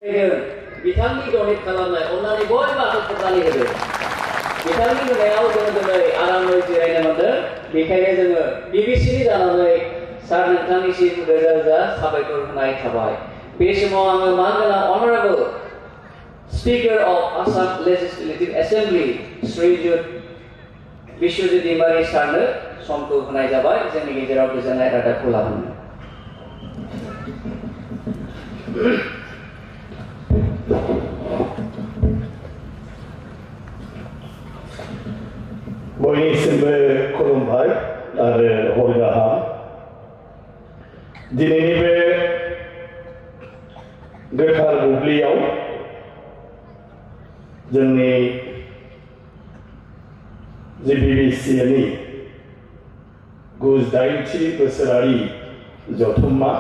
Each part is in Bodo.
बिथांनि डनेट खालामनाय अन्नानै बयबो आखाइखौ तालि होदो बिथांनि होनायाव जोङो दिनै आरामै जिरायनो मोनदों बेखायनो जोङो बिबिसिनि जानानै सार नोंथांनिसिम रोजा रोजा साबायखर होनाय थाबाय बे समाव आङो मानगोनां honourable speaker of Assam legislative assembly Shriyut Biswajit Daimary सारनो समखौ होनाय जाबाय जोंनि गेजेराव गोजोननाय रादाबखौ लाबोनो बयनिसिमबो खुलुमबाय आरो हरि गाहाम दिनैनि बे गोथार बुब्लियाव जोंनि जे बिबिसिनि 98थि बोसोरारि जथुम्मा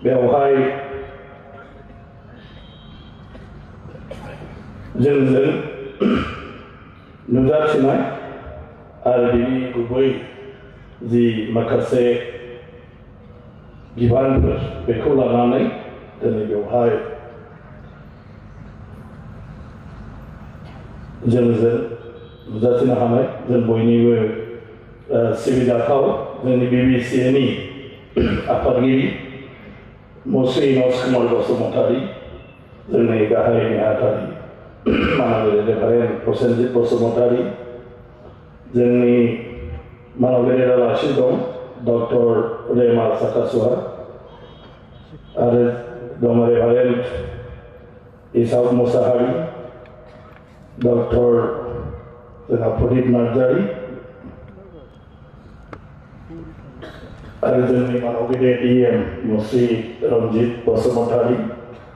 बेवहाय जोंजों नुजाथिनाय आरो बिनि गुबै जि माखासे बिबानफोर बेखौ लानानै दिनै बेवहाय जोंजों नुजाथिनो हानाय जों बयनिबो सिबिजाथाव जोंनि बिबिसिनि आफादगिरि मुस्रि इनस कुमार बसुमतारी जोंनि गाहाय नेहाथारि मानगेजेर रेभारेन्ड प्रसेनजित बसुमतारी जोंनि मानगेजेर आलासि दं डक्टर रेमा साखासुवा आरो दं रेभारेन्ड इसाक मुसाहारि डक्टर जोंहा प्रदीप नार्जारी आरो जोंनि मानगेजेर डिएम मुस्रि रनजित बसुमतारी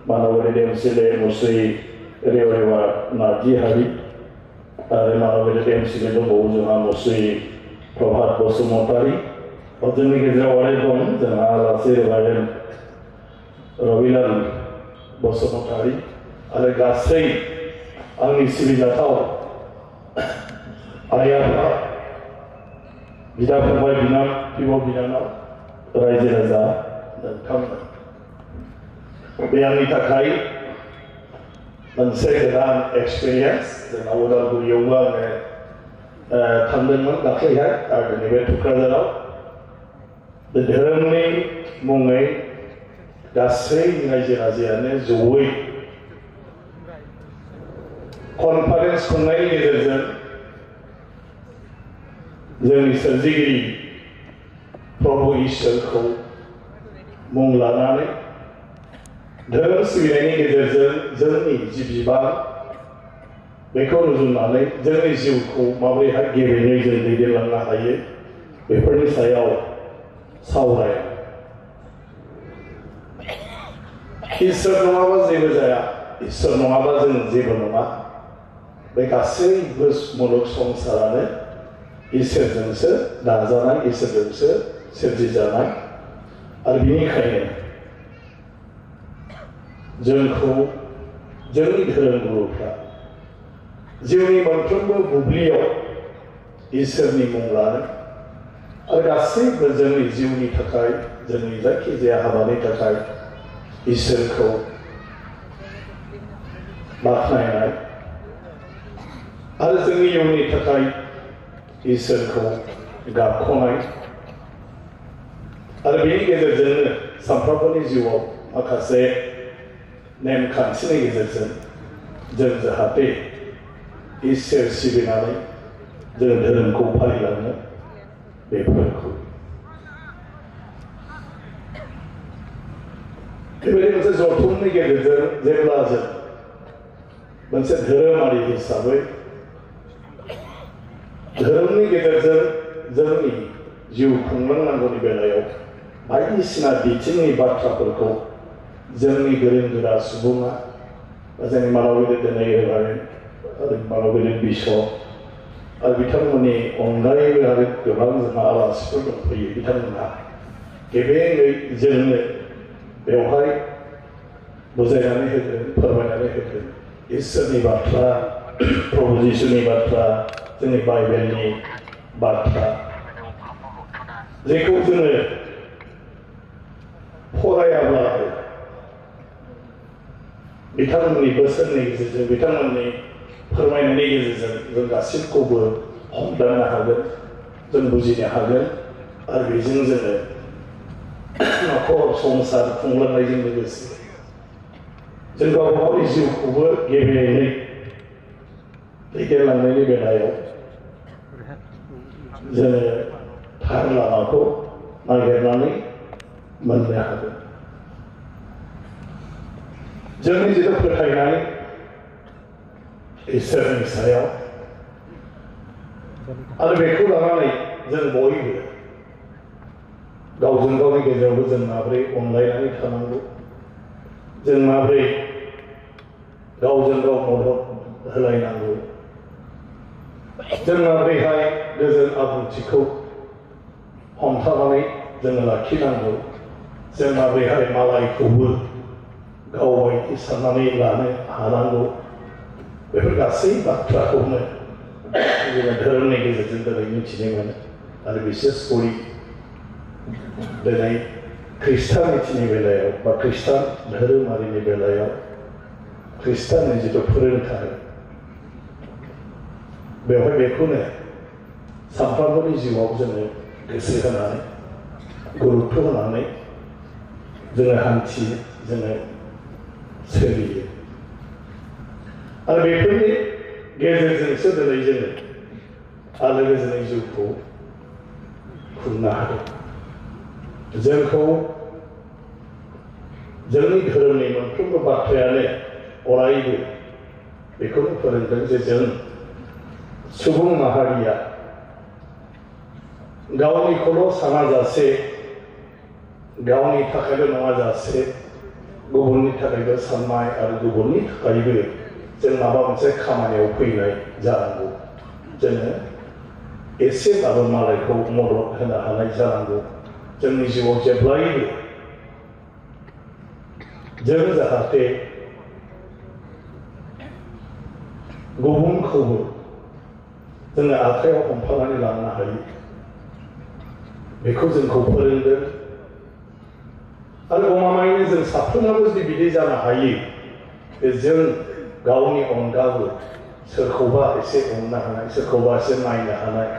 मानगेजेर एमसिएलए मुस्रि रेवा नार्जि हारि आरो मानगेजेर एमसिएलए दंबावो जोंहा मुस्रि प्रभात बसुमतारी जोंनि गेजेराव आरो दं जोंहा आलासि रेभारेन्ड रबिलाल बसुमतारी आरो गासै आंनि सिबिजाथाव आइ आफा बिदा फंबाय बिब' बिनानाव रायजो राजा नोंथांमोन बे आंनि थाखाय मोनसे गोदान एक्सपिरियेन्स जोंना उदालगुरियावबो आङो थांदोंमोन दाख्लैहाय आरो नैबे टुक्राझाराव बे धोरोमनि मुङै गासै रायजो राजायानो जयै कनफारेन्स खुंनायनि गेजेरजों जोंनि सोरजिगिरि प्रभु इसोरखौ मुं लानानै धोरोम सिबिनायनि गेजेरजों जोंनि जि बिबान बेखौ रुजुननानै जोंनि जिउखौ माबोरैहाय गेबेङै जों दैदेनलांनो हायो बेफोरनि सायाव सावराय इसोर नङाबा जेबो जाया इसोर नङाबा जों जेबो नङा बे गासैबो मुलुग संसारानो इसोरजोंसो दाजानाय इसोरजोंसो सोरजिजानाय आरो बेनिखायनो जोंखौ जोंनि धोरोमगुरुफ्रा जिउनि मोनफ्रोमबो बुब्लियाव इसोरनि मुं लानो आरो गासैबो जोंनि जिउनि थाखाय जोंनि जायखिजाया हाबानि थाखाय इसोरखौ बाख्नायनाय आरो जोंनि इयुननि थाखाय इसोरखौ गाबखनाय आरो बेनि गेजेरजोंनो सानफ्रोमबोनि जिउआव माखासे नेमखान्थिनि गेजेरजों जों जाहाथे इसोर सिबिनानै जों धोरोमखौ फालिलांनो बेफोरखौ बेबायदि मोनसे जथुमनि गेजेरजों जेब्ला जों मोनसे धोरोमारि हिसाबै धोरोमनि गेजेरजों जोंनि जिउ खुंलांनांगौनि बेलायाव बायदिसिना बिथिंनि बाथ्राफोरखौ जोंनि गोरों गोरा सुबुङा जोंनि मानगेजेर दिनै रेभारेन्ड आरो मानगेजेर बिशप आरो बिथांमोननि अनगायैबो आरो गोबां जोंहा आलासिफोर दंफैयो बिथांमोनहा गेबेङै जोंनो बेवहाय बुजायनानै होगोन फोरमायनानै होगोन इसोरनि बाथ्रा प्रभु जिसुनि बाथ्रा जोंनि बाइबेलनि बाथ्रा जेखौ जोङो फरायाब्लाबो बिथांमोननि बोसोननि गेजेरजों बिथांमोननि फोरमायनायनि गेजेरजों जों गासिबखौबो हमदांनो हागोन जों बुजिनो हागोन आरो बेजों जोङो न'खर संसार खुंलांनायजों लोगोसे जों गावबा गावनि जिउखौबो गेबेङै दैदेनलांनायनि बेलायाव जोङो थार लामाखौ नागिरनानै मोननो हागोन जोंनि जिथु फोथायनाय इसोरनि सायाव आरो बेखौ लानानै जों बयबो गावजों गावनि गेजेरावबो जों माबोरै अनलायनानै थानांगौ जों माबोरै गावजों गाव मदद होलायनांगौ जों माबोरैहाय गोजोन आब्रुथिखौ हमथानानै जोङो लाखिनांगौ जों माबोरैहाय मालायखौबो गावबायदि साननानै लानो हानांगौ बेफोर गासै बाथ्राखौनो जोङो धोरोमनि गेजेरजों दिनै मिथिनो मोनो आरो बिसेसकरि दिनै ख्रिस्टानिटिनि बेलायाव बा ख्रिस्टान धोरोमारिनि बेलायाव ख्रिस्टाननि जिथु फोरोंथाय बेवहाय बेखौनो सानफ्रोमबोनि जिउआव जोङो गोसो होनानै गुरुत्व होनानै जोङो हान्थियो जोङो सोलियो आरो बेफोरनि गेजेरजोंसो दिनै जोङो आलो गोजोनै जिउखौ खुंनो हादों जोंखौ जोंनि धोरोमनि मोनफ्रोमबो बाथ्रायानो अरायबो बेखौनो फोरोंदों जे जों सुबुं माहारिया गावनिखौल' सानाजासे गावनि थाखायल' नङाजासे गुबुननि थाखायबो साननाय आरो गुबुननि थाखायबो जों माबा मोनसे खामानियाव फैनाय जानांगौ जोङो एसेब्लाबो मालायखौ मदद होनो हानाय जानांगौ जोंनि जिउआव जेब्लायबो जों जाहाथे गुबुनखौबो जोङो आखायाव हमफानानै लांनो हायो बेखौ जोंखौ फोरोंदों आरो गमामायैनो जों साफ्रोमबो जुदि बिदि जानो हायो जे जों गावनि अनगाबो सोरखौबा एसे अननो हानाय सोरखौबा एसे नायनो हानाय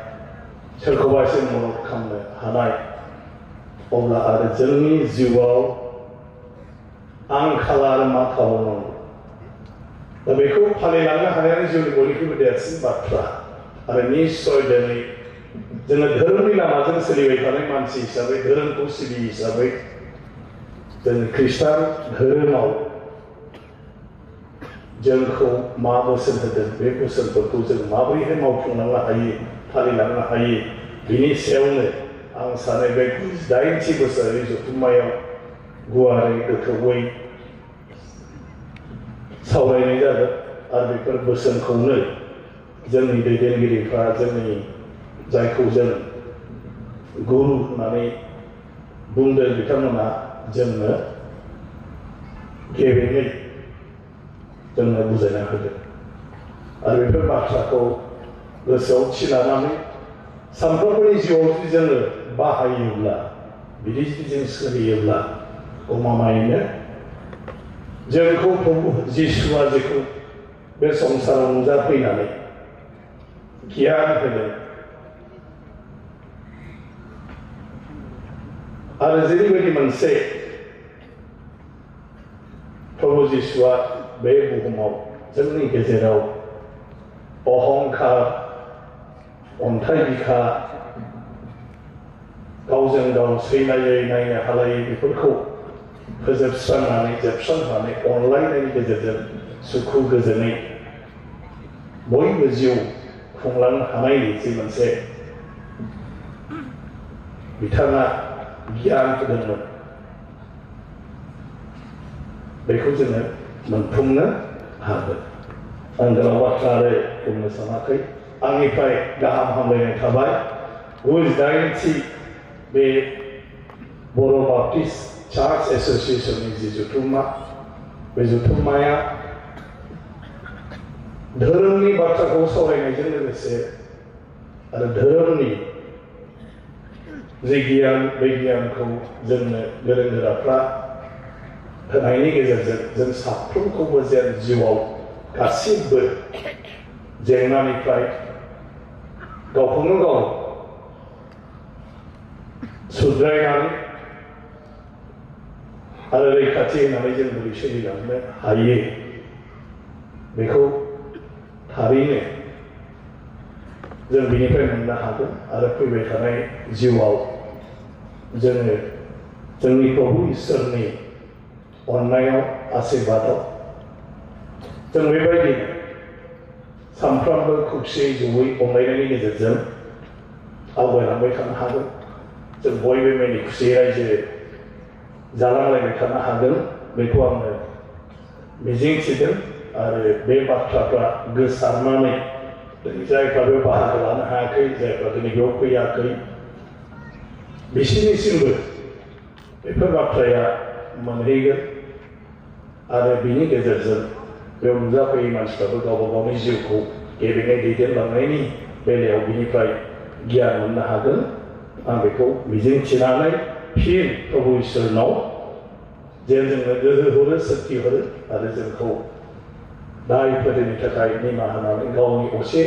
सोरखौबा एसे मदद खालामनो हानाय अब्ला आरो जोंनि जिउआव आंखाला आरो मा थाबावनांगौ दा बेखौ फालिलांनो हानायानो जिउनि बयनिख्रुइबो देरसिन बाथ्रा आरो निश्चय दिनै जोङो धोरोमनि लामाजों सोलिबाय थानाय मानसि हिसाबै धोरोमखौ सिबियो हिसाबै जों ख्रिस्टान धोरोमाव जोंखौ मा बोसोन होदों बे बोसोनफोरखौ जों माबोरैहाय मावफुंलांनो हायो फालिलांनो हायो बिनि सायावनो आं सानो बे 80 बोसोरारि जथुम्मायाव गुवारै गोथौयै सावरायनाय जादों आरो बेफोर बोसोनखौनो जोंनि दैदेनगिरिफ्रा जोंनि जायखौ जों गुरु होननानै बुंदों बिथांमोना जोंनो गेबेङै जोंनो बुजायना होदों आरो बेफोर बाथ्राखौ गोसोआव थि लानानै सानफ्रोमबोनि जिउआव जुदि जोङो बाहायोब्ला बिदि जुदि जों सोलियोब्ला गमामायैनो जोंखौ प्रभु जिसुआ जेखौ बे संसाराव नुजाफैनानै गियान होदों आरो जेरैबायदि मोनसे प्रभु जिसुआ बे बुहुमाव जोंनि गेजेराव अहंकार अन्थाइ बिखा गावजों गाव सैलायै नायनो हालायै बेफोरखौ फोजोबस्रांनानै जोबस्रांनानै अनलायनायनि गेजेरजों सुखु गोजोनै बयबो जिउ खुंलांनो हानायनि जि मोनसे बिथाङा गियान होदोंमोन बेखौ जोङो मोनफुंनो हागोन आं गोलाव बाथ्रा आरो बुंनो सानाखै आंनिफ्राय गाहाम हामलायनाय थाबाय 80 बे बर' बाप्टिस्ट चार्च एसोसिएशननि जि जथुम्मा बे जथुम्माया धोरोमनि बाथ्राखौ सावरायनायजों लोगोसे आरो धोरोमनि जि गियान बे गियानखौ जोंनो गोरों गोराफ्रा होनायनि गेजेरजों जों साफ्रोमखौबो जेन जिउआव गासिबो जेंनानिफ्राय गावखौनो गाव सुद्रायनानै आरो रैखाथि होनानै जों बोरै सोलिलांनो हायो बेखौ थारैनो जों बिनिफ्राय मोननो हागोन आरो फैबाय थानाय जिउआव जोङो जोंनि प्रभु इसोरनि अननायाव आशीर्बादाव जों बेबायदि सानफ्रोमबो खौसेयै जयै अनलायनायनि गेजेरजों आवगायलांबाय थानो हागोन जों बयबो मिनि खुसियै रायजो जालांलायबाय थानो हागोन बेखौ आङो मिजिंथिदों आरो बे बाथ्राफ्रा गोसारनानै जायफ्रा बेयाव बाहागो लानो हायाखै जायफ्रा दिनै बेयाव फैयाखै बिसोरनिसिमबो बेफोर बाथ्राया मोनहैगोन आरो बिनि गेजेरजों बेयाव नुजाफैयै मानसिफ्राबो गावबा गावनि जिउखौ गेबेङै दैदेनलांनायनि बेलायाव बिनिफ्राय गियान मोननो हागोन आं बेखौ मिजिंथिनानै फिन प्रभु इसोरनाव जेन जोंनो गोहो हरो शक्ति हरो आरो जोंखौ दायफोरनि थाखाय निमाहा होनानै गावनि असे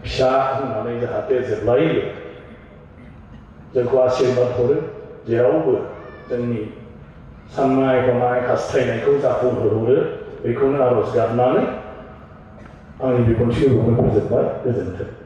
फिसा होननानै जाहाथे जेब्लायबो जोंखौ आशीर्बाद हरो जेरावबो जोंनि साननाय हनाय हास्थायनायखौ जाफुंहोहरो बेखौनो आरज गाबनानै आंनि बिबुंथिखौ फोजोबबाय गोजोन्थों